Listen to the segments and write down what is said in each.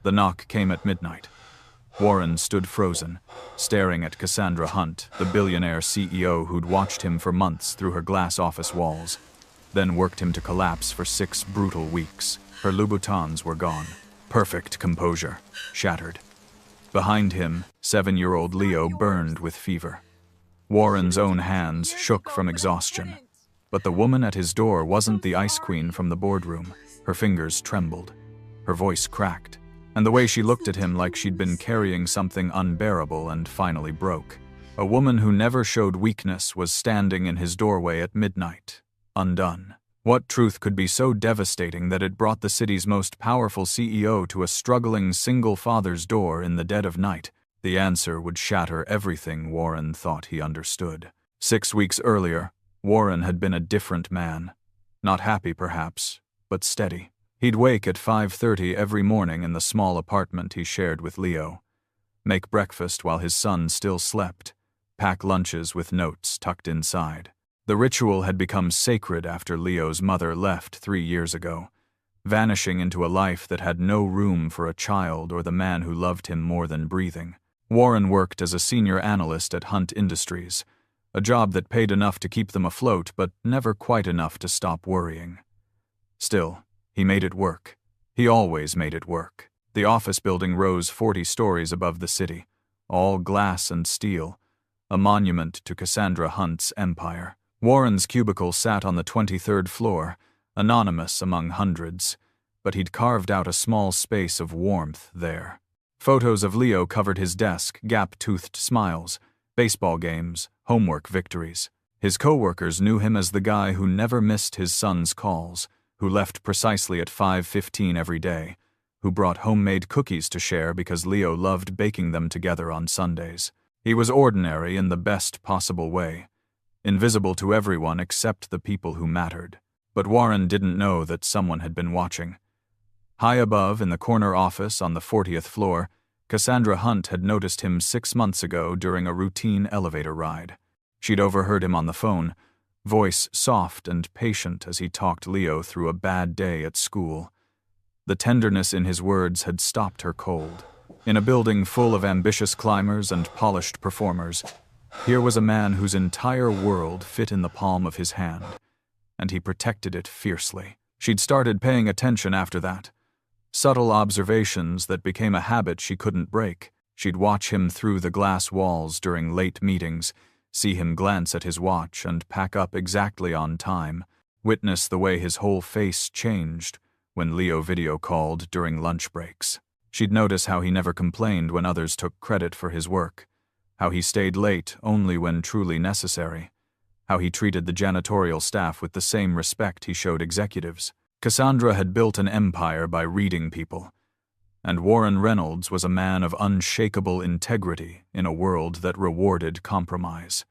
The knock came at midnight. Warren stood frozen, staring at Cassandra Hunt, the billionaire CEO who'd watched him for months through her glass office walls, then worked him to collapse for 6 brutal weeks. Her Louboutins were gone. Perfect composure, shattered. Behind him, 7-year-old Leo burned with fever. Warren's own hands shook from exhaustion. But the woman at his door wasn't the ice queen from the boardroom. Her fingers trembled. Her voice cracked. And the way she looked at him like she'd been carrying something unbearable and finally broke. A woman who never showed weakness was standing in his doorway at midnight, undone. What truth could be so devastating that it brought the city's most powerful CEO to a struggling single father's door in the dead of night? The answer would shatter everything Warren thought he understood. 6 weeks earlier, Warren had been a different man. Not happy, perhaps, but steady. He'd wake at 5:30 every morning in the small apartment he shared with Leo, make breakfast while his son still slept, pack lunches with notes tucked inside. The ritual had become sacred after Leo's mother left 3 years ago, vanishing into a life that had no room for a child or the man who loved him more than breathing. Warren worked as a senior analyst at Hunt Industries, a job that paid enough to keep them afloat but never quite enough to stop worrying. Still, he made it work. He always made it work. The office building rose 40 stories above the city, all glass and steel, a monument to Cassandra Hunt's empire. Warren's cubicle sat on the 23rd floor, anonymous among hundreds, but he'd carved out a small space of warmth there. Photos of Leo covered his desk, gap-toothed smiles, baseball games, homework victories. His co-workers knew him as the guy who never missed his son's calls, who left precisely at 5:15 every day, who brought homemade cookies to share because Leo loved baking them together on Sundays. He was ordinary in the best possible way, invisible to everyone except the people who mattered. But Warren didn't know that someone had been watching. High above, in the corner office on the 40th floor, Cassandra Hunt had noticed him 6 months ago during a routine elevator ride. She'd overheard him on the phone, voice soft and patient as he talked Leo through a bad day at school. The tenderness in his words had stopped her cold. In a building full of ambitious climbers and polished performers, here was a man whose entire world fit in the palm of his hand, and he protected it fiercely. She'd started paying attention after that. Subtle observations that became a habit she couldn't break. She'd watch him through the glass walls during late meetings, see him glance at his watch and pack up exactly on time, witness the way his whole face changed when Leo video called during lunch breaks. She'd notice how he never complained when others took credit for his work, how he stayed late only when truly necessary, how he treated the janitorial staff with the same respect he showed executives. Cassandra had built an empire by reading people, and Warren Reynolds was a man of unshakable integrity in a world that rewarded compromise.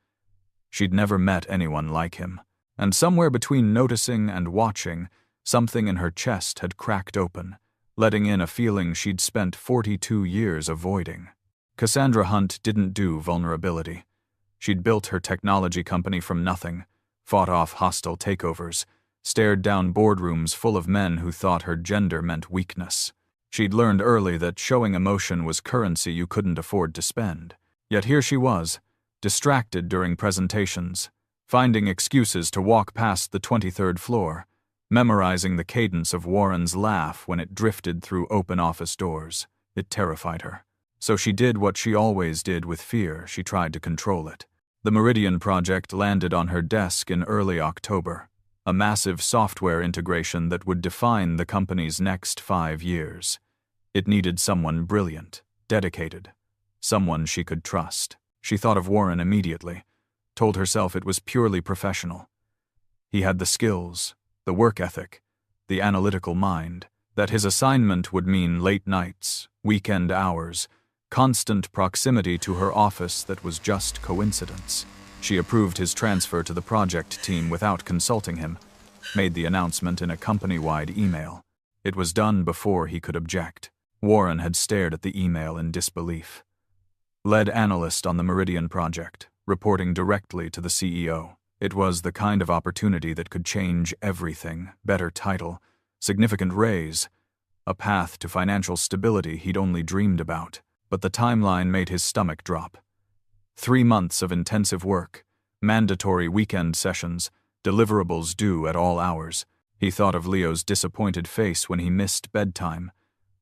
She'd never met anyone like him, and somewhere between noticing and watching, something in her chest had cracked open, letting in a feeling she'd spent 42 years avoiding. Cassandra Hunt didn't do vulnerability. She'd built her technology company from nothing, fought off hostile takeovers, stared down boardrooms full of men who thought her gender meant weakness. She'd learned early that showing emotion was currency you couldn't afford to spend. Yet here she was, distracted during presentations, finding excuses to walk past the 23rd floor, memorizing the cadence of Warren's laugh when it drifted through open office doors. It terrified her. So she did what she always did with fear. She tried to control it. The Meridian project landed on her desk in early October, a massive software integration that would define the company's next 5 years. It needed someone brilliant, dedicated, someone she could trust. She thought of Warren immediately, told herself it was purely professional. He had the skills, the work ethic, the analytical mind, that his assignment would mean late nights, weekend hours, constant proximity to her office that was just coincidence. She approved his transfer to the project team without consulting him, made the announcement in a company-wide email. It was done before he could object. Warren had stared at the email in disbelief. Lead analyst on the Meridian project, reporting directly to the CEO. It was the kind of opportunity that could change everything. Better title, significant raise, a path to financial stability he'd only dreamed about. But the timeline made his stomach drop. 3 months of intensive work, mandatory weekend sessions, deliverables due at all hours. He thought of Leo's disappointed face when he missed bedtime,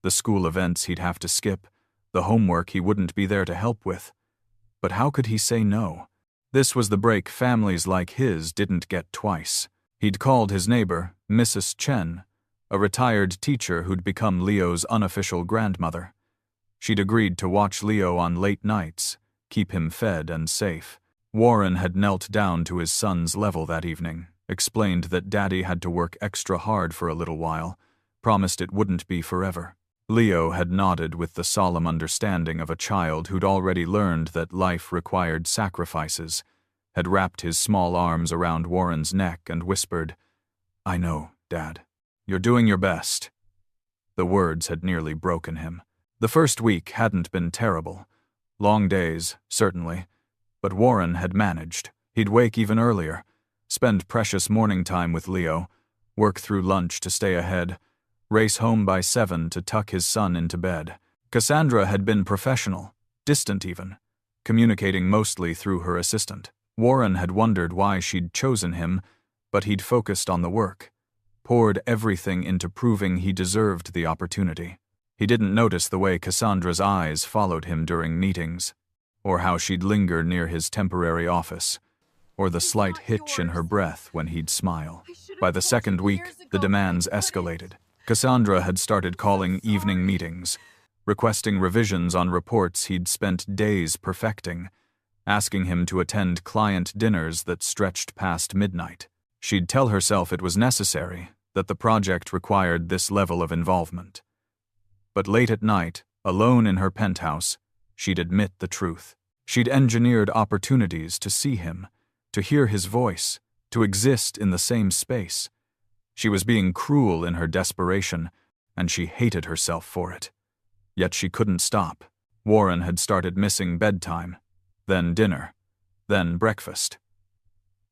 the school events he'd have to skip, the homework he wouldn't be there to help with. But how could he say no? This was the break families like his didn't get twice. He'd called his neighbor, Mrs. Chen, a retired teacher who'd become Leo's unofficial grandmother. She'd agreed to watch Leo on late nights, keep him fed and safe. Warren had knelt down to his son's level that evening, explained that Daddy had to work extra hard for a little while, promised it wouldn't be forever. Leo had nodded with the solemn understanding of a child who'd already learned that life required sacrifices, had wrapped his small arms around Warren's neck and whispered, "I know, Dad. You're doing your best." The words had nearly broken him. The first week hadn't been terrible. Long days, certainly, but Warren had managed. He'd wake even earlier, spend precious morning time with Leo, work through lunch to stay ahead, race home by 7 to tuck his son into bed. Cassandra had been professional, distant even, communicating mostly through her assistant. Warren had wondered why she'd chosen him, but he'd focused on the work, poured everything into proving he deserved the opportunity. He didn't notice the way Cassandra's eyes followed him during meetings, or how she'd linger near his temporary office, or the slight hitch in her breath when he'd smile. By the second week, the demands escalated. Cassandra had started calling evening meetings, requesting revisions on reports he'd spent days perfecting, asking him to attend client dinners that stretched past midnight. She'd tell herself it was necessary, that the project required this level of involvement. But late at night, alone in her penthouse, she'd admit the truth. She'd engineered opportunities to see him, to hear his voice, to exist in the same space. She was being cruel in her desperation, and she hated herself for it. Yet she couldn't stop. Warren had started missing bedtime, then dinner, then breakfast.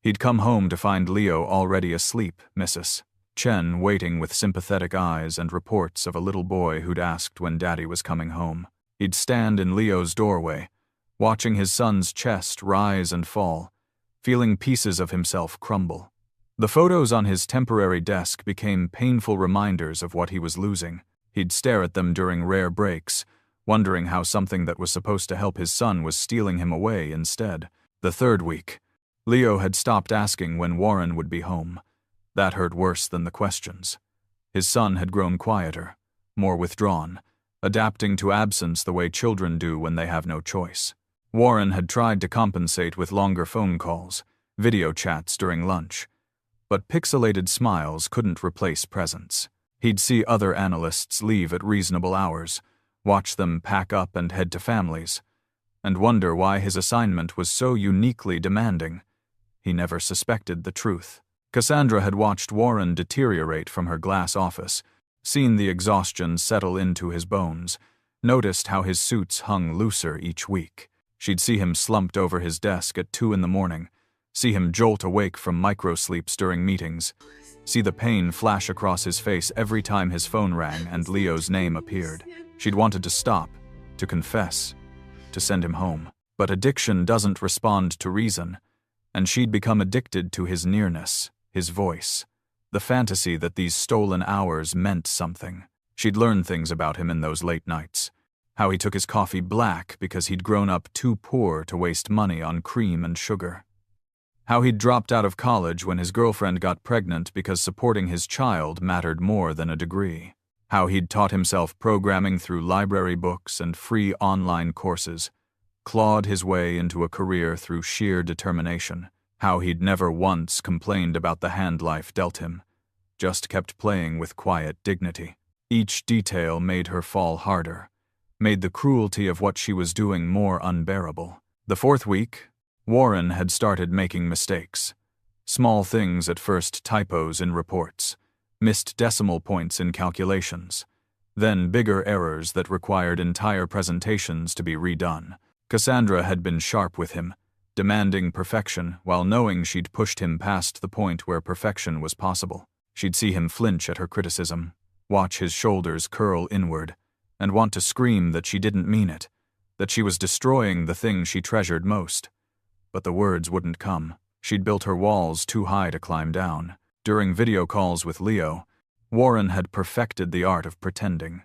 He'd come home to find Leo already asleep, Mrs. Chen waiting with sympathetic eyes and reports of a little boy who'd asked when Daddy was coming home. He'd stand in Leo's doorway, watching his son's chest rise and fall, feeling pieces of himself crumble. The photos on his temporary desk became painful reminders of what he was losing. He'd stare at them during rare breaks, wondering how something that was supposed to help his son was stealing him away instead. The third week, Leo had stopped asking when Warren would be home. That hurt worse than the questions. His son had grown quieter, more withdrawn, adapting to absence the way children do when they have no choice. Warren had tried to compensate with longer phone calls, video chats during lunch, but pixelated smiles couldn't replace presence. He'd see other analysts leave at reasonable hours, watch them pack up and head to families, and wonder why his assignment was so uniquely demanding. He never suspected the truth. Cassandra had watched Warren deteriorate from her glass office, seen the exhaustion settle into his bones, noticed how his suits hung looser each week. She'd see him slumped over his desk at 2 a.m, see him jolt awake from microsleeps during meetings, see the pain flash across his face every time his phone rang and Leo's name appeared. She'd wanted to stop, to confess, to send him home. But addiction doesn't respond to reason, and she'd become addicted to his nearness, his voice, the fantasy that these stolen hours meant something. She'd learned things about him in those late nights. How he took his coffee black because he'd grown up too poor to waste money on cream and sugar. How he'd dropped out of college when his girlfriend got pregnant because supporting his child mattered more than a degree. How he'd taught himself programming through library books and free online courses, clawed his way into a career through sheer determination. How he'd never once complained about the hand life dealt him, just kept playing with quiet dignity. Each detail made her fall harder, made the cruelty of what she was doing more unbearable. The fourth week, Warren had started making mistakes. Small things at first, typos in reports, missed decimal points in calculations, then bigger errors that required entire presentations to be redone. Cassandra had been sharp with him, demanding perfection while knowing she'd pushed him past the point where perfection was possible. She'd see him flinch at her criticism, watch his shoulders curl inward, and want to scream that she didn't mean it, that she was destroying the thing she treasured most. But the words wouldn't come. She'd built her walls too high to climb down. During video calls with Leo, Warren had perfected the art of pretending.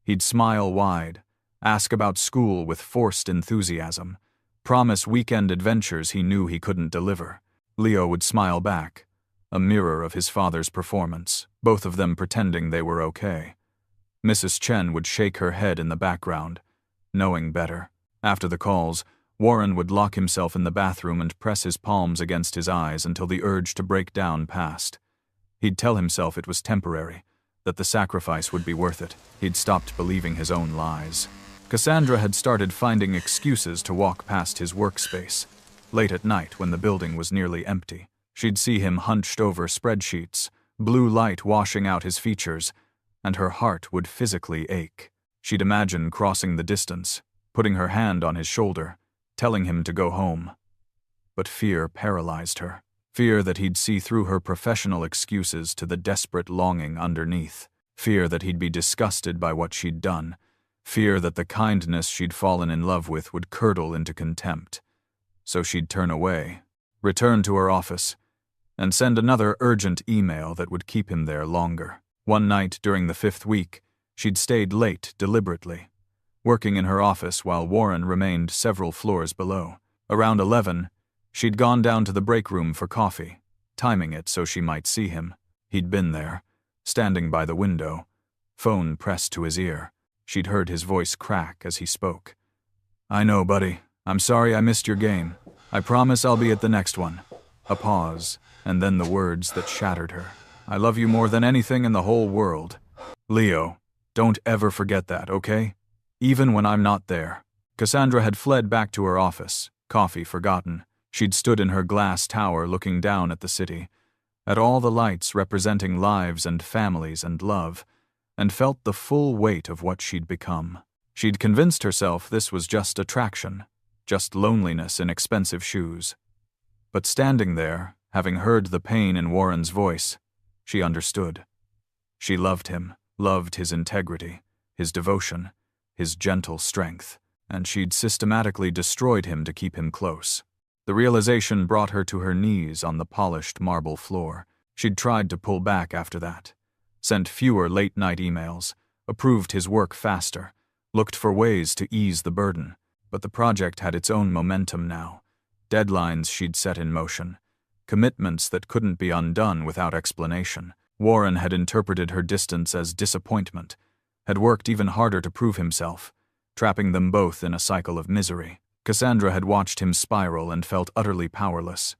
He'd smile wide, ask about school with forced enthusiasm, promise weekend adventures he knew he couldn't deliver. Leo would smile back, a mirror of his father's performance, both of them pretending they were okay. Mrs. Chen would shake her head in the background, knowing better. After the calls, Warren would lock himself in the bathroom and press his palms against his eyes until the urge to break down passed. He'd tell himself it was temporary, that the sacrifice would be worth it. He'd stopped believing his own lies. Cassandra had started finding excuses to walk past his workspace. Late at night, when the building was nearly empty, she'd see him hunched over spreadsheets, blue light washing out his features, and her heart would physically ache. She'd imagine crossing the distance, putting her hand on his shoulder, telling him to go home. But fear paralyzed her. Fear that he'd see through her professional excuses to the desperate longing underneath. Fear that he'd be disgusted by what she'd done. Fear that the kindness she'd fallen in love with would curdle into contempt. So she'd turn away, return to her office, and send another urgent email that would keep him there longer. One night during the 5th week, she'd stayed late deliberately, working in her office while Warren remained several floors below. Around 11, she'd gone down to the break room for coffee, timing it so she might see him. He'd been there, standing by the window, phone pressed to his ear. She'd heard his voice crack as he spoke. "I know, buddy. I'm sorry I missed your game. I promise I'll be at the next one." A pause, and then the words that shattered her. "I love you more than anything in the whole world. Leo, don't ever forget that, okay? Even when I'm not there." Cassandra had fled back to her office, coffee forgotten. She'd stood in her glass tower looking down at the city, at all the lights representing lives and families and love, and felt the full weight of what she'd become. She'd convinced herself this was just attraction, just loneliness in expensive shoes. But standing there, having heard the pain in Warren's voice, she understood. She loved him, loved his integrity, his devotion, his gentle strength, and she'd systematically destroyed him to keep him close. The realization brought her to her knees on the polished marble floor. She'd tried to pull back after that, sent fewer late-night emails, approved his work faster, looked for ways to ease the burden. But the project had its own momentum now, deadlines she'd set in motion, commitments that couldn't be undone without explanation. Warren had interpreted her distance as disappointment, had worked even harder to prove himself, trapping them both in a cycle of misery. Cassandra had watched him spiral and felt utterly powerless,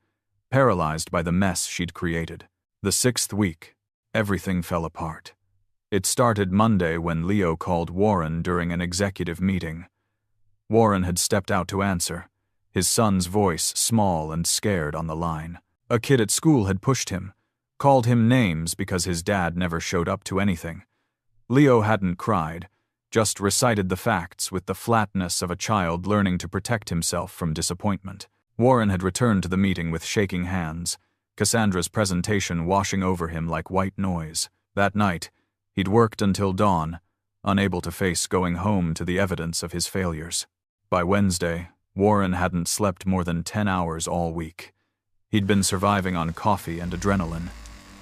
paralyzed by the mess she'd created. The 6th week, everything fell apart. It started Monday when Leo called Warren during an executive meeting. Warren had stepped out to answer, his son's voice small and scared on the line. A kid at school had pushed him, called him names because his dad never showed up to anything. Leo hadn't cried, just recited the facts with the flatness of a child learning to protect himself from disappointment. Warren had returned to the meeting with shaking hands, Cassandra's presentation washing over him like white noise. That night, he'd worked until dawn, unable to face going home to the evidence of his failures. By Wednesday, Warren hadn't slept more than 10 hours all week. He'd been surviving on coffee and adrenaline,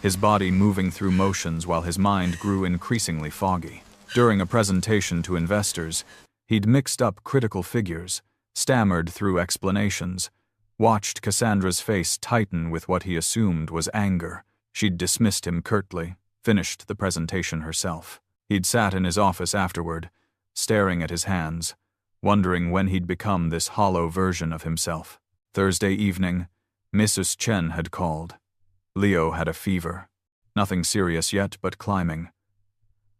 his body moving through motions while his mind grew increasingly foggy. During a presentation to investors, he'd mixed up critical figures, stammered through explanations, watched Cassandra's face tighten with what he assumed was anger. She'd dismissed him curtly, finished the presentation herself. He'd sat in his office afterward, staring at his hands, wondering when he'd become this hollow version of himself. Thursday evening, Mrs. Chen had called. Leo had a fever. Nothing serious yet, but climbing.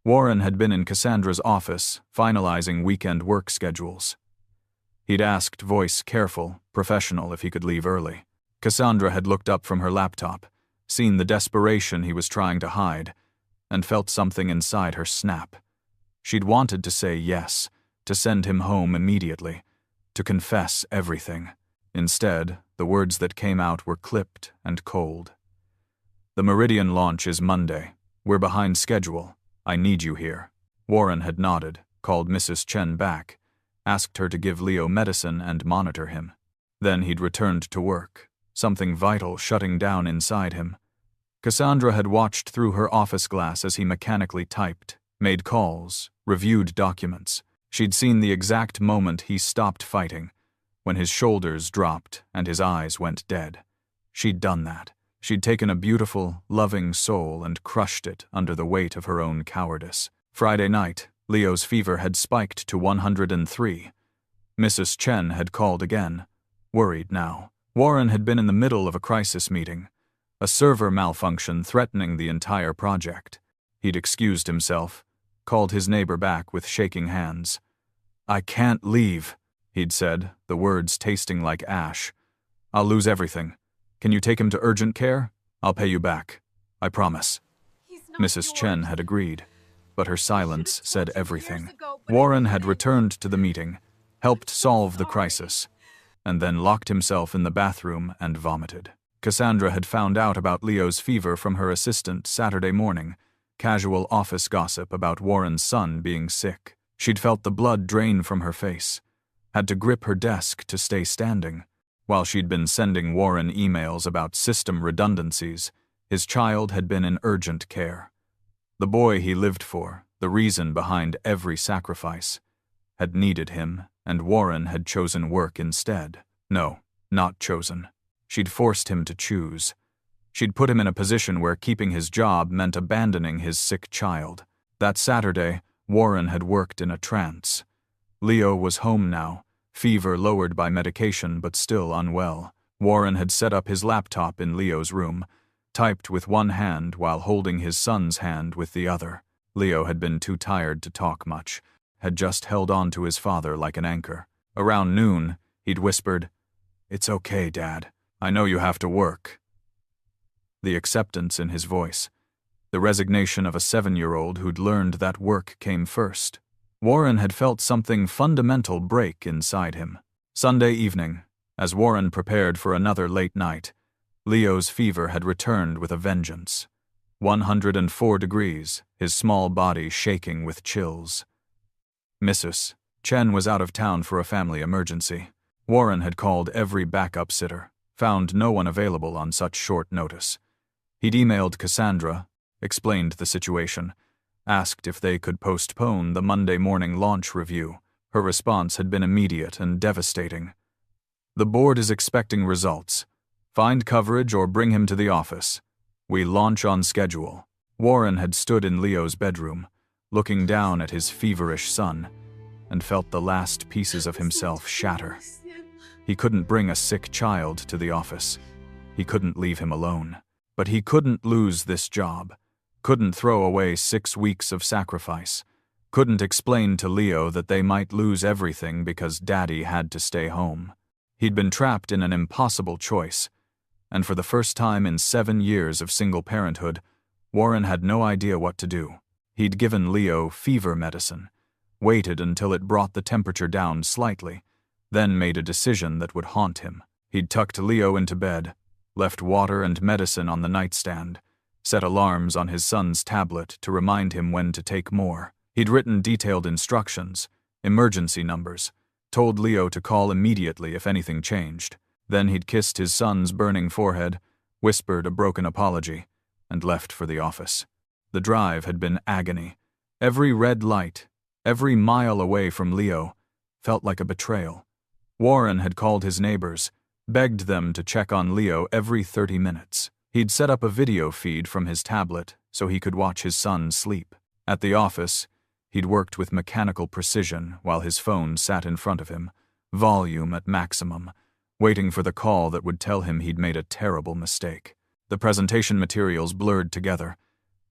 Warren had been in Cassandra's office, finalizing weekend work schedules. He'd asked, voice careful, professional, if he could leave early. Cassandra had looked up from her laptop, seen the desperation he was trying to hide, and felt something inside her snap. She'd wanted to say yes, to send him home immediately, to confess everything. Instead, the words that came out were clipped and cold. "The Meridian launch is Monday. We're behind schedule. I need you here. Warren had nodded, called Mrs. Chen back, asked her to give Leo medicine and monitor him. Then he'd returned to work, something vital shutting down inside him. Cassandra had watched through her office glass as he mechanically typed, made calls, reviewed documents. She'd seen the exact moment he stopped fighting, when his shoulders dropped and his eyes went dead. She'd done that. She'd taken a beautiful, loving soul and crushed it under the weight of her own cowardice. Friday night, Leo's fever had spiked to 103. Mrs. Chen had called again, worried now. Warren had been in the middle of a crisis meeting, a server malfunction threatening the entire project. He'd excused himself, called his neighbor back with shaking hands. I can't leave, he'd said, the words tasting like ash. I'll lose everything. Can you take him to urgent care? I'll pay you back. I promise. Mrs. Chen had agreed, but her silence said everything. Warren had returned to the meeting, helped solve the crisis, and then locked himself in the bathroom and vomited. Cassandra had found out about Leo's fever from her assistant Saturday morning, casual office gossip about Warren's son being sick. She'd felt the blood drain from her face, had to grip her desk to stay standing. While she'd been sending Warren emails about system redundancies, his child had been in urgent care. The boy he lived for, the reason behind every sacrifice, had needed him, and Warren had chosen work instead. No, not chosen. She'd forced him to choose. She'd put him in a position where keeping his job meant abandoning his sick child. That Saturday, Warren had worked in a trance. Leo was home now, fever lowered by medication but still unwell. Warren had set up his laptop in Leo's room, typed with one hand while holding his son's hand with the other. Leo had been too tired to talk much, had just held on to his father like an anchor. Around noon, he'd whispered, "It's okay, Dad. I know you have to work." The acceptance in his voice, the resignation of a 7-year-old who'd learned that work came first. Warren had felt something fundamental break inside him. Sunday evening, as Warren prepared for another late night, Leo's fever had returned with a vengeance. 104 degrees, his small body shaking with chills. Mrs. Chen was out of town for a family emergency. Warren had called every backup sitter, found no one available on such short notice. He'd emailed Cassandra, explained the situation, asked if they could postpone the Monday morning launch review. Her response had been immediate and devastating. "The board is expecting results. Find coverage or bring him to the office. We launch on schedule." Warren had stood in Leo's bedroom, looking down at his feverish son, and felt the last pieces of himself shatter. He couldn't bring a sick child to the office. He couldn't leave him alone. But he couldn't lose this job, couldn't throw away 6 weeks of sacrifice, couldn't explain to Leo that they might lose everything because Daddy had to stay home. He'd been trapped in an impossible choice, and for the first time in 7 years of single parenthood, Warren had no idea what to do. He'd given Leo fever medicine, waited until it brought the temperature down slightly, then made a decision that would haunt him. He'd tucked Leo into bed, left water and medicine on the nightstand, set alarms on his son's tablet to remind him when to take more. He'd written detailed instructions, emergency numbers, told Leo to call immediately if anything changed. Then he'd kissed his son's burning forehead, whispered a broken apology, and left for the office. The drive had been agony. Every red light, every mile away from Leo, felt like a betrayal. Warren had called his neighbors, begged them to check on Leo every 30 minutes. He'd set up a video feed from his tablet so he could watch his son sleep. At the office, he'd worked with mechanical precision while his phone sat in front of him, volume at maximum, waiting for the call that would tell him he'd made a terrible mistake. The presentation materials blurred together,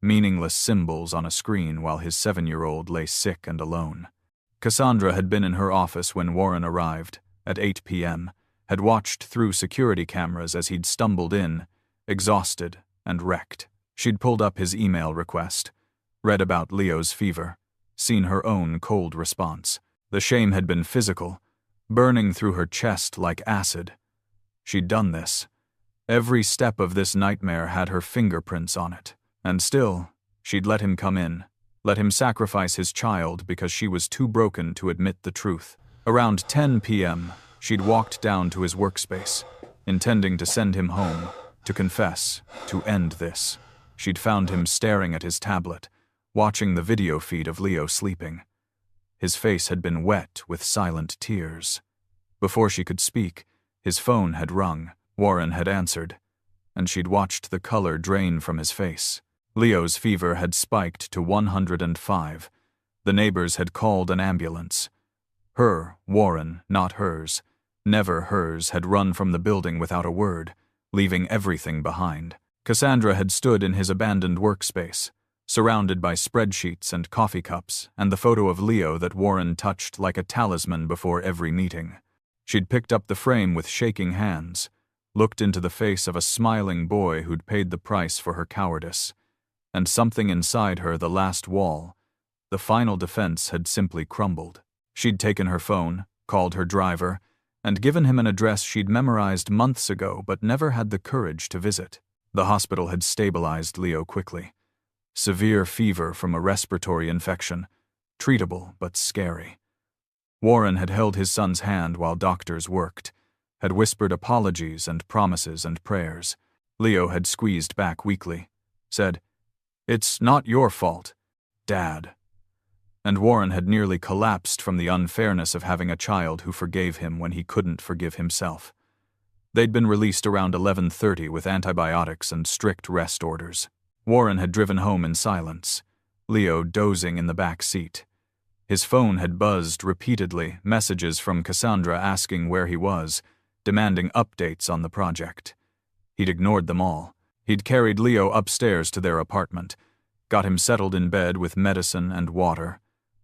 meaningless symbols on a screen while his 7-year-old lay sick and alone. Cassandra had been in her office when Warren arrived, at 8 p.m., had watched through security cameras as he'd stumbled in, exhausted and wrecked. She'd pulled up his email request, read about Leo's fever, seen her own cold response. The shame had been physical, burning through her chest like acid. She'd done this. Every step of this nightmare had her fingerprints on it. And still, she'd let him come in, let him sacrifice his child because she was too broken to admit the truth. Around 10 p.m., she'd walked down to his workspace, intending to send him home, to confess, to end this. She'd found him staring at his tablet, watching the video feed of Leo sleeping. His face had been wet with silent tears. Before she could speak, his phone had rung. Warren had answered, and she'd watched the color drain from his face. Leo's fever had spiked to 105. The neighbors had called an ambulance. Her, Warren, not hers, never hers, had run from the building without a word, leaving everything behind. Cassandra had stood in his abandoned workspace, surrounded by spreadsheets and coffee cups and the photo of Leo that Warren touched like a talisman before every meeting. She'd picked up the frame with shaking hands, looked into the face of a smiling boy who'd paid the price for her cowardice, and something inside her, the last wall, the final defense, had simply crumbled. She'd taken her phone, called her driver, and given him an address she'd memorized months ago but never had the courage to visit. The hospital had stabilized Leo quickly. Severe fever from a respiratory infection, treatable but scary. Warren had held his son's hand while doctors worked, had whispered apologies and promises and prayers. Leo had squeezed back weakly, said, "It's not your fault, Dad." And Warren had nearly collapsed from the unfairness of having a child who forgave him when he couldn't forgive himself. They'd been released around 11:30 with antibiotics and strict rest orders. Warren had driven home in silence, Leo dozing in the back seat. His phone had buzzed repeatedly, messages from Cassandra asking where he was, demanding updates on the project. He'd ignored them all. He'd carried Leo upstairs to their apartment, got him settled in bed with medicine and water,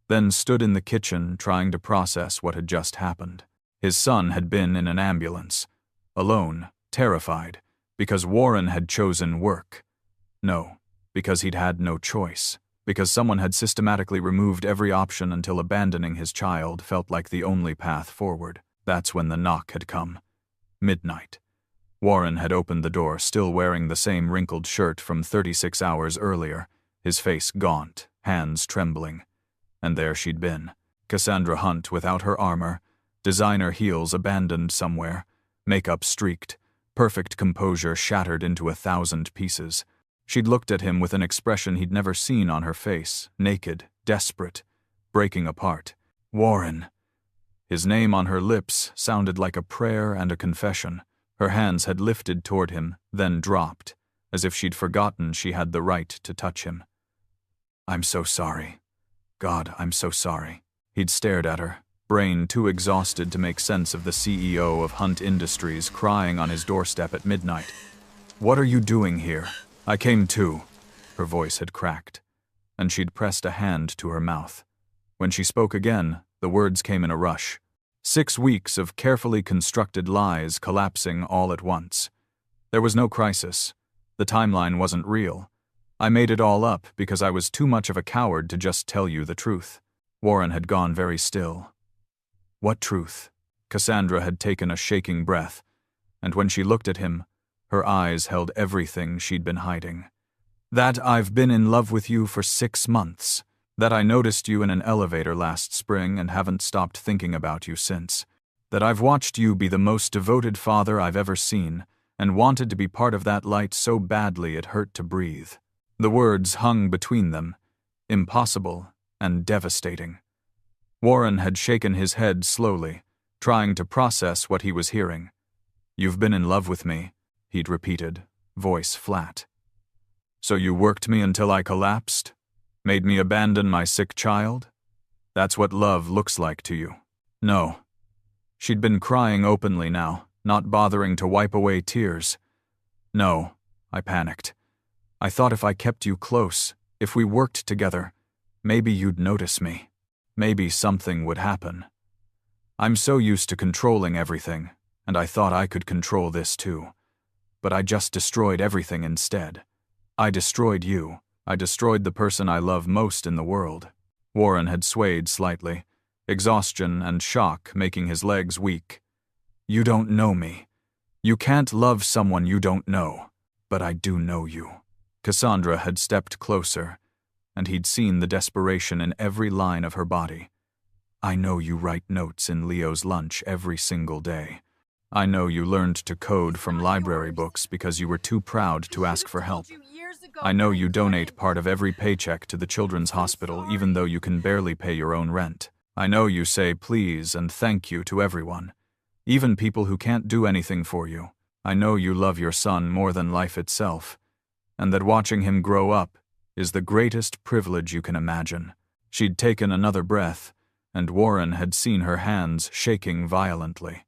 then stood in the kitchen trying to process what had just happened. His son had been in an ambulance, alone, terrified, because Warren had chosen work. No, because he'd had no choice. Because someone had systematically removed every option until abandoning his child felt like the only path forward. That's when the knock had come. Midnight. Warren had opened the door, still wearing the same wrinkled shirt from 36 hours earlier, his face gaunt, hands trembling. And there she'd been, Cassandra Hunt without her armor, designer heels abandoned somewhere, makeup streaked, perfect composure shattered into 1,000 pieces. She'd looked at him with an expression he'd never seen on her face, naked, desperate, breaking apart. Warren. His name on her lips sounded like a prayer and a confession. Her hands had lifted toward him, then dropped, as if she'd forgotten she had the right to touch him. "I'm so sorry. God, I'm so sorry." He'd stared at her, brain too exhausted to make sense of the CEO of Hunt Industries crying on his doorstep at midnight. "What are you doing here?" "I came too." Her voice had cracked, and she'd pressed a hand to her mouth. When she spoke again, the words came in a rush. 6 weeks of carefully constructed lies collapsing all at once. There was no crisis. The timeline wasn't real. I made it all up because I was too much of a coward to just tell you the truth. Warren had gone very still. What truth? Cassandra had taken a shaking breath, and when she looked at him, her eyes held everything she'd been hiding. That I've been in love with you for 6 months. That I noticed you in an elevator last spring and haven't stopped thinking about you since. That I've watched you be the most devoted father I've ever seen and wanted to be part of that light so badly it hurt to breathe. The words hung between them, impossible and devastating. Warren had shaken his head slowly, trying to process what he was hearing. "You've been in love with me," he'd repeated, voice flat. "So you worked me until I collapsed? Made me abandon my sick child? That's what love looks like to you?" No. She'd been crying openly now, not bothering to wipe away tears. "No," I panicked. "I thought if I kept you close, if we worked together, maybe you'd notice me. Maybe something would happen. I'm so used to controlling everything, and I thought I could control this too. But I just destroyed everything instead. I destroyed you. I destroyed the person I love most in the world." Warren had swayed slightly, exhaustion and shock making his legs weak. "You don't know me. You can't love someone you don't know. But I do know you." Cassandra had stepped closer, and he'd seen the desperation in every line of her body. I know you write notes in Leo's lunch every single day. I know you learned to code from library books because you were too proud to ask for help. I know you donate part of every paycheck to the children's hospital even though you can barely pay your own rent. I know you say please and thank you to everyone, even people who can't do anything for you. I know you love your son more than life itself, and that watching him grow up is the greatest privilege you can imagine. She'd taken another breath, and Warren had seen her hands shaking violently.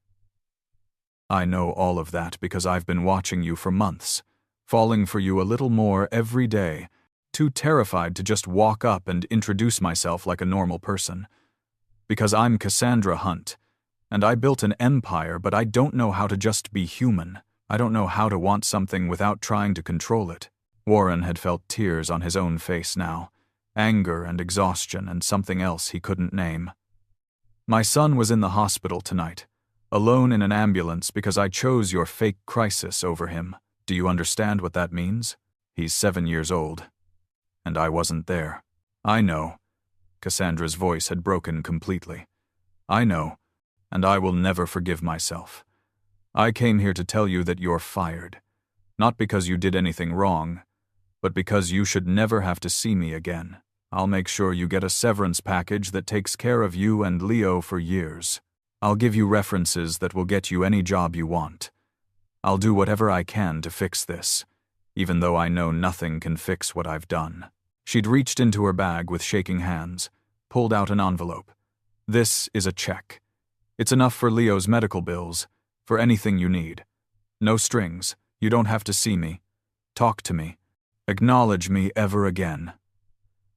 I know all of that because I've been watching you for months, falling for you a little more every day, too terrified to just walk up and introduce myself like a normal person. Because I'm Cassandra Hunt, and I built an empire, but I don't know how to just be human. I don't know how to want something without trying to control it. Warren had felt tears on his own face now, anger and exhaustion and something else he couldn't name. My son was in the hospital tonight, alone in an ambulance because I chose your fake crisis over him. Do you understand what that means? He's 7 years old, and I wasn't there. I know. Cassandra's voice had broken completely. I know, and I will never forgive myself. I came here to tell you that you're fired, not because you did anything wrong, but because you should never have to see me again. I'll make sure you get a severance package that takes care of you and Leo for years. I'll give you references that will get you any job you want. I'll do whatever I can to fix this, even though I know nothing can fix what I've done. She'd reached into her bag with shaking hands, pulled out an envelope. This is a check. It's enough for Leo's medical bills, for anything you need. No strings. You don't have to see me. Talk to me. Acknowledge me ever again.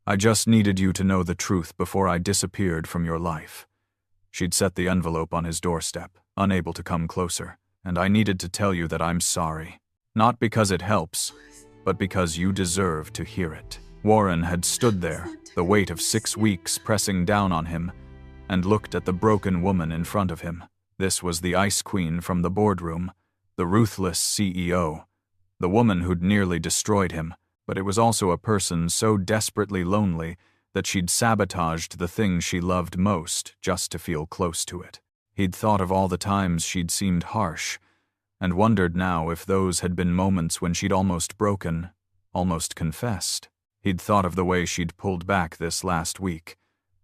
I just needed you to know the truth before I disappeared from your life. She'd set the envelope on his doorstep, unable to come closer, and I needed to tell you that I'm sorry. Not because it helps, but because you deserve to hear it. Warren had stood there, the weight of 6 weeks pressing down on him, and looked at the broken woman in front of him. This was the Ice Queen from the boardroom, the ruthless CEO, the woman who'd nearly destroyed him, but it was also a person so desperately lonely that she'd sabotaged the thing she loved most just to feel close to it. He'd thought of all the times she'd seemed harsh, and wondered now if those had been moments when she'd almost broken, almost confessed. He'd thought of the way she'd pulled back this last week,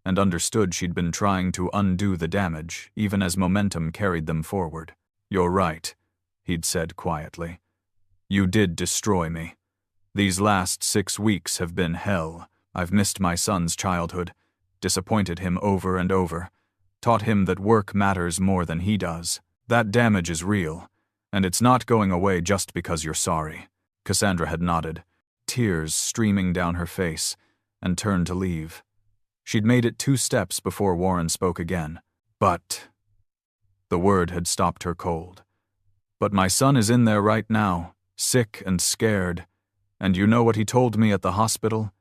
and understood she'd been trying to undo the damage, even as momentum carried them forward. You're right, he'd said quietly. You did destroy me. These last 6 weeks have been hell. I've missed my son's childhood, disappointed him over and over, taught him that work matters more than he does. That damage is real, and it's not going away just because you're sorry. Cassandra had nodded, tears streaming down her face, and turned to leave. She'd made it 2 steps before Warren spoke again. But the word had stopped her cold. But my son is in there right now, sick and scared, and you know what he told me at the hospital?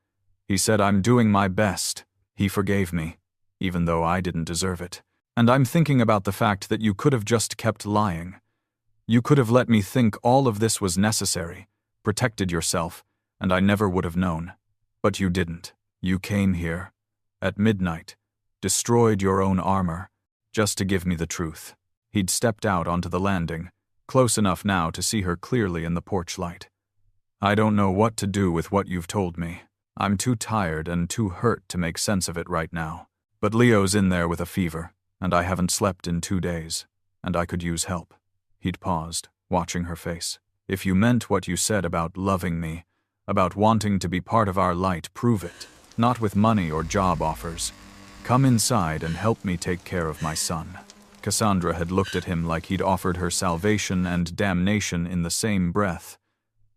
He said I'm doing my best. He forgave me, even though I didn't deserve it. And I'm thinking about the fact that you could have just kept lying. You could have let me think all of this was necessary, protected yourself, and I never would have known. But you didn't. You came here, at midnight, destroyed your own armor, just to give me the truth. He'd stepped out onto the landing, close enough now to see her clearly in the porch light. I don't know what to do with what you've told me. I'm too tired and too hurt to make sense of it right now. But Leo's in there with a fever, and I haven't slept in 2 days, and I could use help. He'd paused, watching her face. If you meant what you said about loving me, about wanting to be part of our light, prove it. Not with money or job offers. Come inside and help me take care of my son. Cassandra had looked at him like he'd offered her salvation and damnation in the same breath.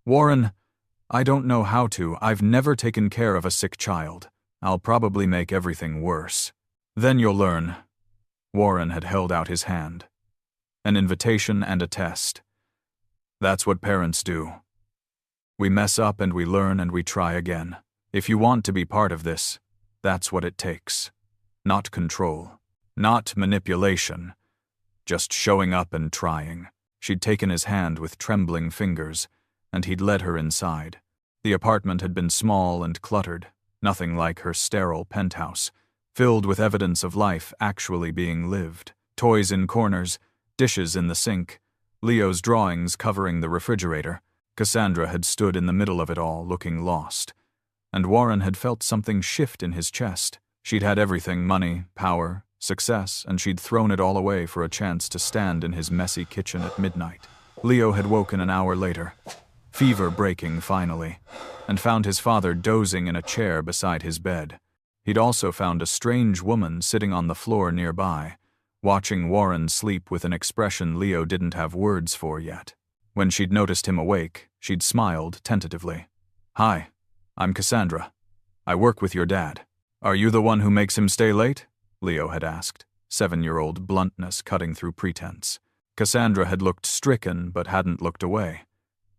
Warren, I don't know how to. I've never taken care of a sick child. I'll probably make everything worse. Then you'll learn. Warren had held out his hand. An invitation and a test. That's what parents do. We mess up and we learn and we try again. If you want to be part of this, that's what it takes. Not control. Not manipulation. Just showing up and trying. She'd taken his hand with trembling fingers, and he'd led her inside. The apartment had been small and cluttered. nothing like her sterile penthouse, filled with evidence of life actually being lived. Toys in corners, dishes in the sink, Leo's drawings covering the refrigerator. Cassandra had stood in the middle of it all, looking lost. And Warren had felt something shift in his chest. She'd had everything: money, power, success, and she'd thrown it all away for a chance to stand in his messy kitchen at midnight. Leo had woken an hour later, fever breaking finally, and found his father dozing in a chair beside his bed. He'd also found a strange woman sitting on the floor nearby, watching Warren sleep with an expression Leo didn't have words for yet. When she'd noticed him awake, she'd smiled tentatively. "Hi, I'm Cassandra. I work with your dad. Are you the one who makes him stay late?" Leo had asked, 7-year-old bluntness cutting through pretense. Cassandra had looked stricken but hadn't looked away.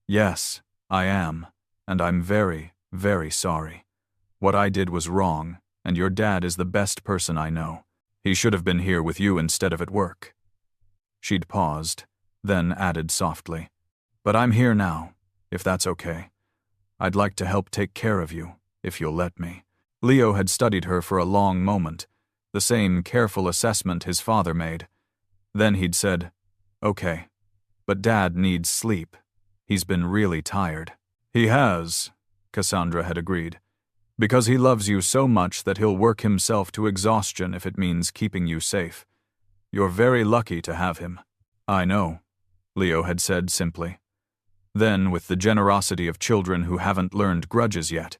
"Yes, I am, and I'm very, very sorry. What I did was wrong, and your dad is the best person I know. He should have been here with you instead of at work." She'd paused, then added softly, "But I'm here now, if that's okay. I'd like to help take care of you, if you'll let me." Leo had studied her for a long moment, the same careful assessment his father made. Then he'd said, "Okay, but Dad needs sleep. He's been really tired." "He has," Cassandra had agreed, "because he loves you so much that he'll work himself to exhaustion if it means keeping you safe. You're very lucky to have him." "I know," Leo had said simply. Then, with the generosity of children who haven't learned grudges yet,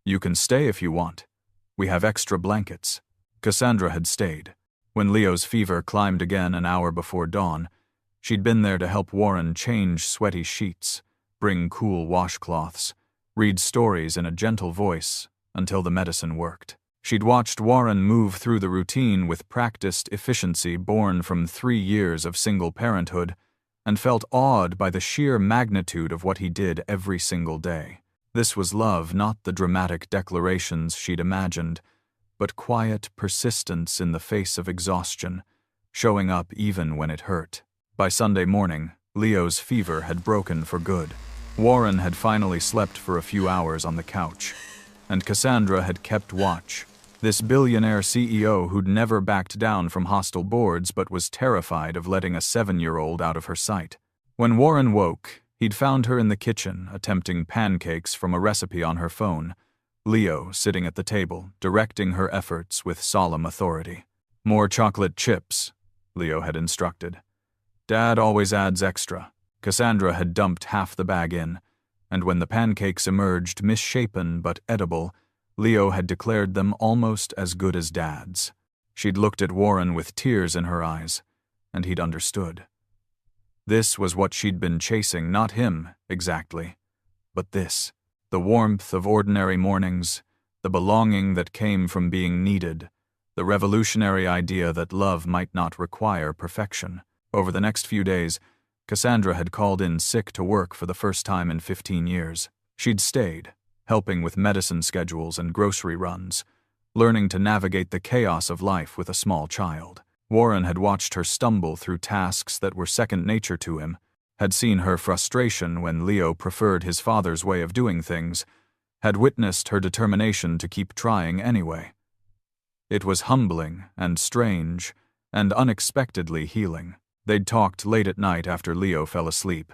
"You can stay if you want. We have extra blankets." Cassandra had stayed. When Leo's fever climbed again an hour before dawn, she'd been there to help Warren change sweaty sheets, bring cool washcloths, read stories in a gentle voice until the medicine worked. She'd watched Warren move through the routine with practiced efficiency born from 3 years of single parenthood, and felt awed by the sheer magnitude of what he did every single day. This was love, not the dramatic declarations she'd imagined, but quiet persistence in the face of exhaustion, showing up even when it hurt. By Sunday morning, Leo's fever had broken for good. Warren had finally slept for a few hours on the couch, and Cassandra had kept watch. This billionaire CEO who'd never backed down from hostile boards but was terrified of letting a 7-year-old out of her sight. When Warren woke, he'd found her in the kitchen attempting pancakes from a recipe on her phone, Leo sitting at the table, directing her efforts with solemn authority. "More chocolate chips," Leo had instructed. "Dad always adds extra." Cassandra had dumped half the bag in, and when the pancakes emerged misshapen but edible, Leo had declared them almost as good as Dad's. She'd looked at Warren with tears in her eyes, and he'd understood. This was what she'd been chasing, not him, exactly, but this. The warmth of ordinary mornings, the belonging that came from being needed, the revolutionary idea that love might not require perfection. Over the next few days, Cassandra had called in sick to work for the first time in 15 years. She'd stayed, helping with medicine schedules and grocery runs, learning to navigate the chaos of life with a small child. Warren had watched her stumble through tasks that were second nature to him, had seen her frustration when Leo preferred his father's way of doing things, had witnessed her determination to keep trying anyway. It was humbling and strange and unexpectedly healing. They'd talked late at night after Leo fell asleep,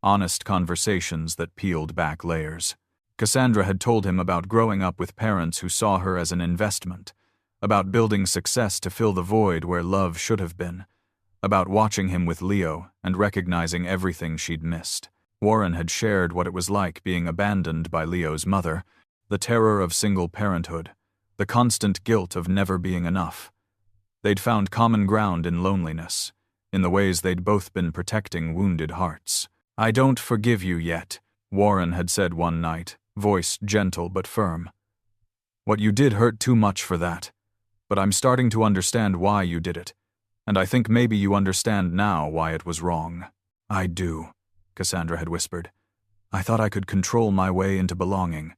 honest conversations that peeled back layers. Cassandra had told him about growing up with parents who saw her as an investment, about building success to fill the void where love should have been, about watching him with Leo and recognizing everything she'd missed. Warren had shared what it was like being abandoned by Leo's mother, the terror of single parenthood, the constant guilt of never being enough. They'd found common ground in loneliness, in the ways they'd both been protecting wounded hearts. "I don't forgive you yet," Warren had said one night, voice gentle but firm. "What you did hurt too much for that, but I'm starting to understand why you did it, and I think maybe you understand now why it was wrong." "I do," Cassandra had whispered. "I thought I could control my way into belonging,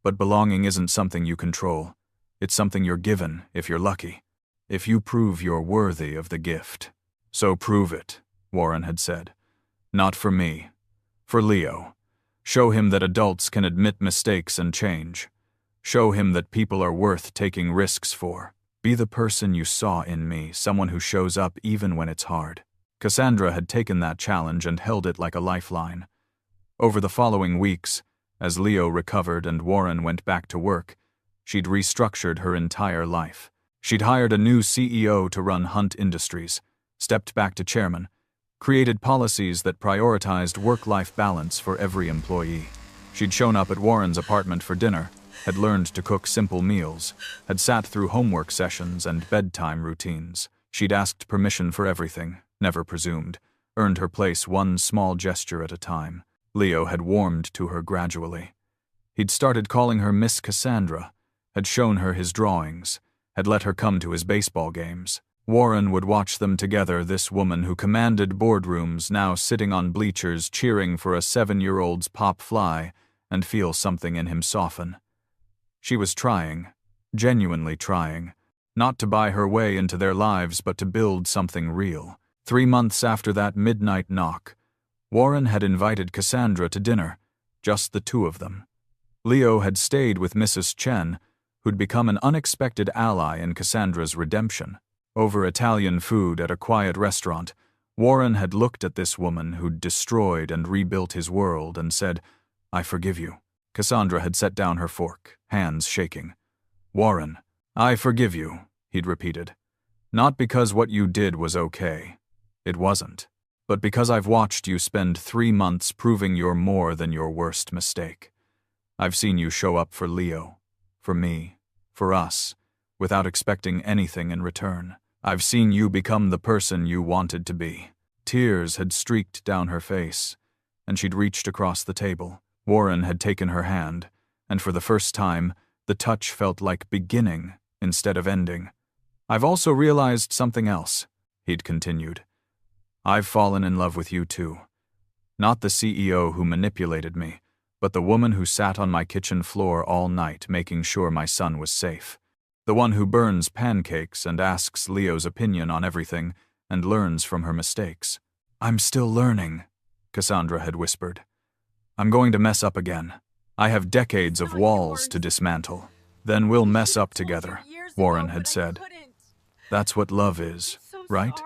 but belonging isn't something you control. It's something you're given, if you're lucky, if you prove you're worthy of the gift." "So prove it," Warren had said. "Not for me. For Leo. Show him that adults can admit mistakes and change. Show him that people are worth taking risks for. Be the person you saw in me, someone who shows up even when it's hard. Cassandra had taken that challenge and held it like a lifeline. Over the following weeks, as Leo recovered and Warren went back to work, she'd restructured her entire life. She'd hired a new CEO to run Hunt Industries, stepped back to chairman, created policies that prioritized work-life balance for every employee. She'd shown up at Warren's apartment for dinner, had learned to cook simple meals, had sat through homework sessions and bedtime routines. She'd asked permission for everything, never presumed, earned her place one small gesture at a time. Leo had warmed to her gradually. He'd started calling her Miss Cassandra, had shown her his drawings, had let her come to his baseball games. Warren would watch them together, this woman who commanded boardrooms, now sitting on bleachers cheering for a 7-year-old's pop fly, and feel something in him soften. She was trying, genuinely trying, not to buy her way into their lives but to build something real. 3 months after that midnight knock, Warren had invited Cassandra to dinner, just the two of them. Leo had stayed with Mrs. Chen, who'd become an unexpected ally in Cassandra's redemption. Over Italian food at a quiet restaurant, Warren had looked at this woman who'd destroyed and rebuilt his world and said, "I forgive you." Cassandra had set down her fork, hands shaking. "Warren, I forgive you," he'd repeated. "Not because what you did was okay. It wasn't. But because I've watched you spend 3 months proving you're more than your worst mistake. I've seen you show up for Leo, for me, for us, without expecting anything in return. I've seen you become the person you wanted to be." Tears had streaked down her face, and she'd reached across the table. Warren had taken her hand, and for the first time, the touch felt like beginning instead of ending. "I've also realized something else," he'd continued. "I've fallen in love with you too. Not the CEO who manipulated me, but the woman who sat on my kitchen floor all night making sure my son was safe. The one who burns pancakes and asks Leo's opinion on everything and learns from her mistakes." "I'm still learning," Cassandra had whispered. "I'm going to mess up again. I have decades of walls to dismantle. Then we'll mess up together," Warren had said. "That's what love is, right?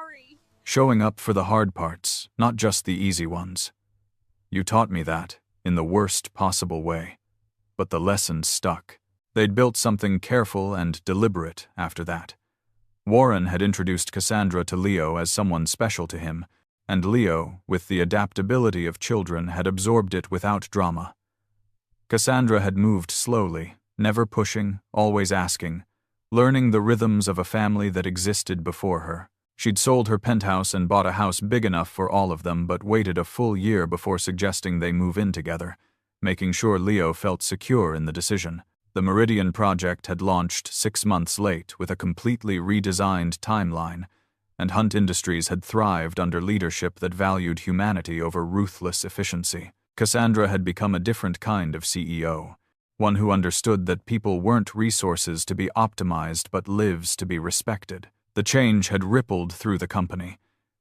Showing up for the hard parts, not just the easy ones. You taught me that, in the worst possible way. But the lesson stuck." They'd built something careful and deliberate after that. Warren had introduced Cassandra to Leo as someone special to him, and Leo, with the adaptability of children, had absorbed it without drama. Cassandra had moved slowly, never pushing, always asking, learning the rhythms of a family that existed before her. She'd sold her penthouse and bought a house big enough for all of them, but waited a full year before suggesting they move in together, making sure Leo felt secure in the decision. The Meridian project had launched 6 months late with a completely redesigned timeline, and Hunt Industries had thrived under leadership that valued humanity over ruthless efficiency. Cassandra had become a different kind of CEO, one who understood that people weren't resources to be optimized but lives to be respected. The change had rippled through the company,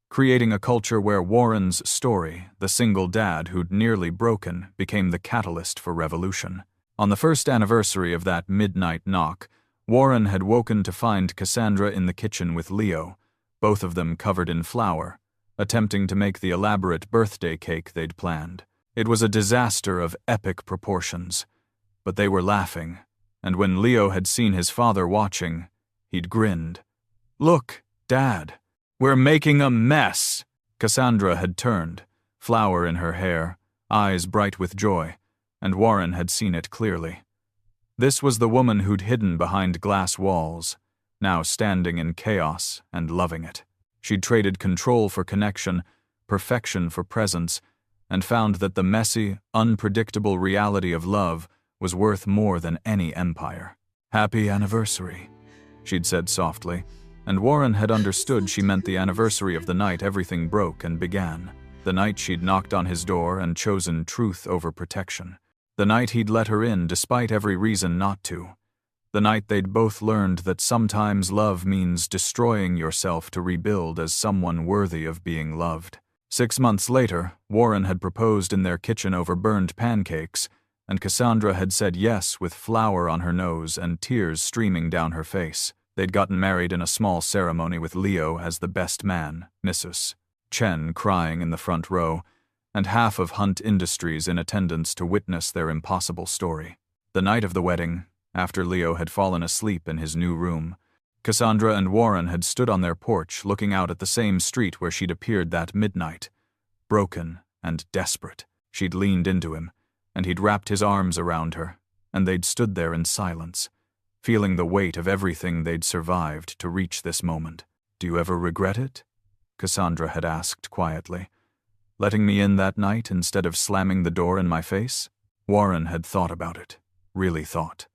creating a culture where Warren's story, the single dad who'd nearly broken, became the catalyst for revolution. On the first anniversary of that midnight knock, Warren had woken to find Cassandra in the kitchen with Leo, both of them covered in flour, attempting to make the elaborate birthday cake they'd planned. It was a disaster of epic proportions, but they were laughing, and when Leo had seen his father watching, he'd grinned. "Look, Dad, we're making a mess!" Cassandra had turned, flour in her hair, eyes bright with joy, and Warren had seen it clearly. This was the woman who'd hidden behind glass walls, now standing in chaos and loving it. She'd traded control for connection, perfection for presence, and found that the messy, unpredictable reality of love was worth more than any empire. "Happy anniversary," she'd said softly, and Warren had understood she meant the anniversary of the night everything broke and began, the night she'd knocked on his door and chosen truth over protection. The night he'd let her in despite every reason not to. The night they'd both learned that sometimes love means destroying yourself to rebuild as someone worthy of being loved. 6 months later, Warren had proposed in their kitchen over burned pancakes, and Cassandra had said yes with flour on her nose and tears streaming down her face. They'd gotten married in a small ceremony with Leo as the best man, Mrs. Chen crying in the front row, and half of Hunt Industries in attendance to witness their impossible story. The night of the wedding, after Leo had fallen asleep in his new room, Cassandra and Warren had stood on their porch looking out at the same street where she'd appeared that midnight. Broken and desperate, she'd leaned into him, and he'd wrapped his arms around her, and they'd stood there in silence, feeling the weight of everything they'd survived to reach this moment. "Do you ever regret it?" Cassandra had asked quietly. "Letting me in that night instead of slamming the door in my face?" Warren had thought about it, really thought.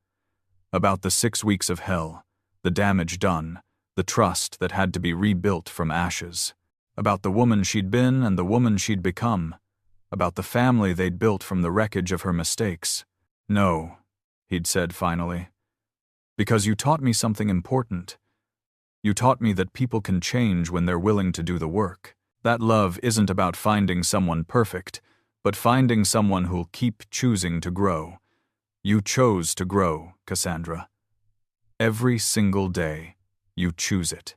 About the 6 weeks of hell, the damage done, the trust that had to be rebuilt from ashes. About the woman she'd been and the woman she'd become. About the family they'd built from the wreckage of her mistakes. "No," he'd said finally. "Because you taught me something important. You taught me that people can change when they're willing to do the work. That love isn't about finding someone perfect, but finding someone who'll keep choosing to grow. You chose to grow, Cassandra. Every single day, you choose it.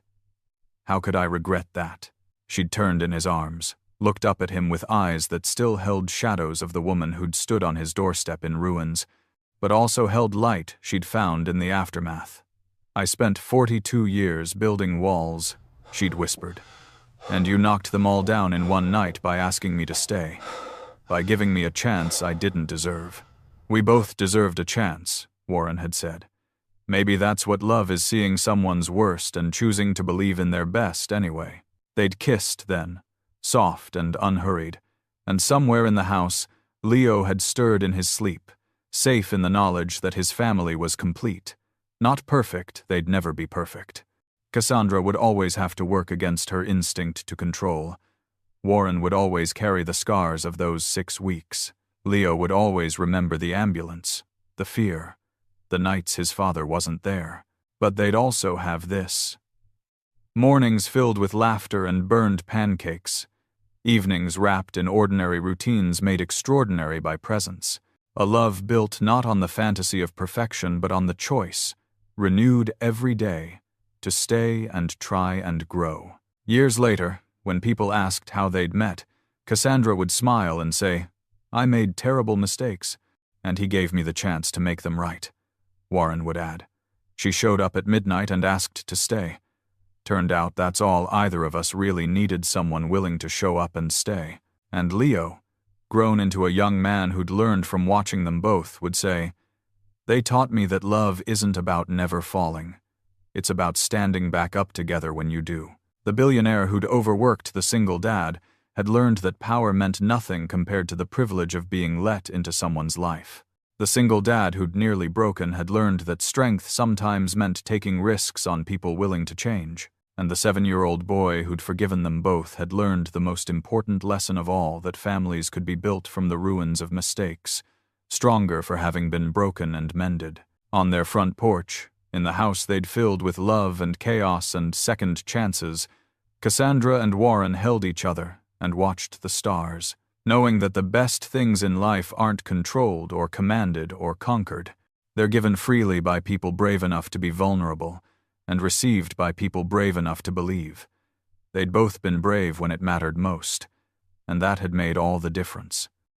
How could I regret that?" She'd turned in his arms, looked up at him with eyes that still held shadows of the woman who'd stood on his doorstep in ruins, but also held light she'd found in the aftermath. "I spent 42 years building walls," she'd whispered, "and you knocked them all down in one night by asking me to stay, by giving me a chance I didn't deserve." "We both deserved a chance," Warren had said. "Maybe that's what love is, seeing someone's worst and choosing to believe in their best anyway." They'd kissed then, soft and unhurried, and somewhere in the house, Leo had stirred in his sleep, safe in the knowledge that his family was complete. Not perfect, they'd never be perfect. Cassandra would always have to work against her instinct to control. Warren would always carry the scars of those 6 weeks. Leo would always remember the ambulance, the fear, the nights his father wasn't there. But they'd also have this. Mornings filled with laughter and burned pancakes. Evenings wrapped in ordinary routines made extraordinary by presence. A love built not on the fantasy of perfection but on the choice, renewed every day, to stay and try and grow. Years later, when people asked how they'd met, Cassandra would smile and say, "I made terrible mistakes, and he gave me the chance to make them right." Warren would add, "She showed up at midnight and asked to stay. Turned out that's all either of us really needed, someone willing to show up and stay." And Leo, grown into a young man who'd learned from watching them both, would say, "They taught me that love isn't about never falling. It's about standing back up together when you do." The billionaire who'd overworked the single dad had learned that power meant nothing compared to the privilege of being let into someone's life. The single dad who'd nearly broken had learned that strength sometimes meant taking risks on people willing to change. And the 7-year-old boy who'd forgiven them both had learned the most important lesson of all, that families could be built from the ruins of mistakes, stronger for having been broken and mended. On their front porch, in the house they'd filled with love and chaos and second chances, Cassandra and Warren held each other and watched the stars, knowing that the best things in life aren't controlled or commanded or conquered. They're given freely by people brave enough to be vulnerable, and received by people brave enough to believe. They'd both been brave when it mattered most, and that had made all the difference.